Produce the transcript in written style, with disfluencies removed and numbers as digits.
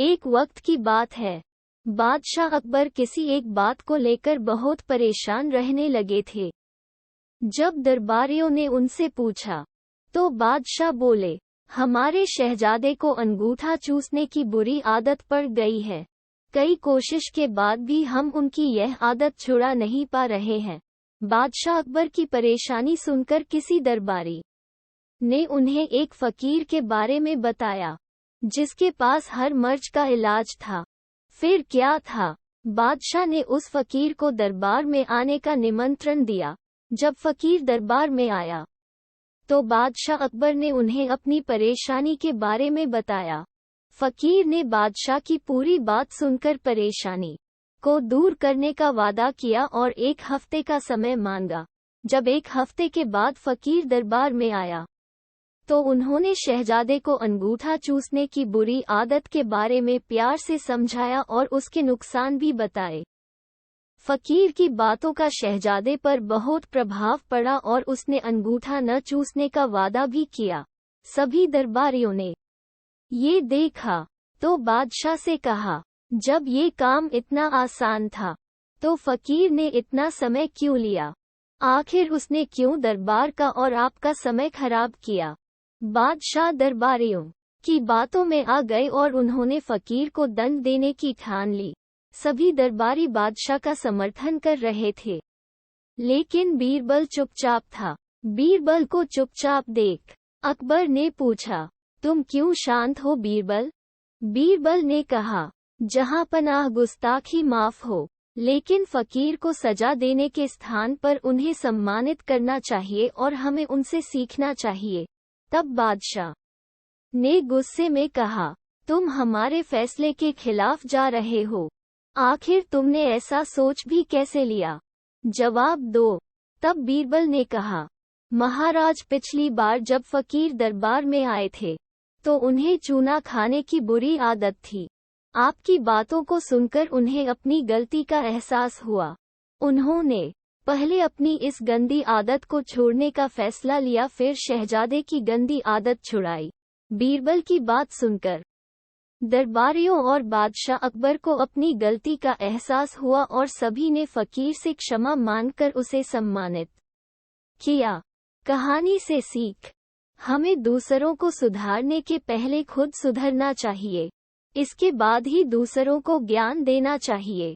एक वक्त की बात है। बादशाह अकबर किसी एक बात को लेकर बहुत परेशान रहने लगे थे। जब दरबारियों ने उनसे पूछा, तो बादशाह बोले, हमारे शहजादे को अंगूठा चूसने की बुरी आदत पड़ गई है। कई कोशिश के बाद भी हम उनकी यह आदत छुड़ा नहीं पा रहे हैं। बादशाह अकबर की परेशानी सुनकर किसी दरबारी ने उन्हें एक फकीर के बारे में बताया, जिसके पास हर मर्ज का इलाज था। फिर क्या था? बादशाह ने उस फकीर को दरबार में आने का निमंत्रण दिया। जब फकीर दरबार में आया, तो बादशाह अकबर ने उन्हें अपनी परेशानी के बारे में बताया। फकीर ने बादशाह की पूरी बात सुनकर परेशानी को दूर करने का वादा किया और 1 हफ्ते का समय मांगा। जब 1 हफ्ते के बाद फकीर दरबार में आया, तो उन्होंने शहजादे को अंगूठा चूसने की बुरी आदत के बारे में प्यार से समझाया और उसके नुकसान भी बताए। फकीर की बातों का शहजादे पर बहुत प्रभाव पड़ा और उसने अंगूठा न चूसने का वादा भी किया। सभी दरबारियों ने ये देखा तो बादशाह से कहा, जब ये काम इतना आसान था, तो फकीर ने इतना समय क्यों लिया? आखिर उसने क्यों दरबार का और आपका समय खराब किया? बादशाह दरबारियों की बातों में आ गए और उन्होंने फकीर को दंड देने की ठान ली। सभी दरबारी बादशाह का समर्थन कर रहे थे, लेकिन बीरबल चुपचाप था। बीरबल को चुपचाप देख अकबर ने पूछा, तुम क्यों शांत हो बीरबल? बीरबल ने कहा, जहां पनाह गुस्ताखी माफ हो, लेकिन फकीर को सजा देने के स्थान पर उन्हें सम्मानित करना चाहिए और हमें उनसे सीखना चाहिए। तब बादशाह ने गुस्से में कहा, तुम हमारे फैसले के खिलाफ जा रहे हो। आखिर तुमने ऐसा सोच भी कैसे लिया? जवाब दो। तब बीरबल ने कहा, महाराज, पिछली बार जब फकीर दरबार में आए थे, तो उन्हें चूना खाने की बुरी आदत थी। आपकी बातों को सुनकर उन्हें अपनी गलती का एहसास हुआ। उन्होंने पहले अपनी इस गंदी आदत को छोड़ने का फैसला लिया, फिर शहजादे की गंदी आदत छुड़ाई। बीरबल की बात सुनकर दरबारियों और बादशाह अकबर को अपनी गलती का एहसास हुआ और सभी ने फकीर से क्षमा मांगकर उसे सम्मानित किया। कहानी से सीख, हमें दूसरों को सुधारने के पहले खुद सुधरना चाहिए। इसके बाद ही दूसरों को ज्ञान देना चाहिए।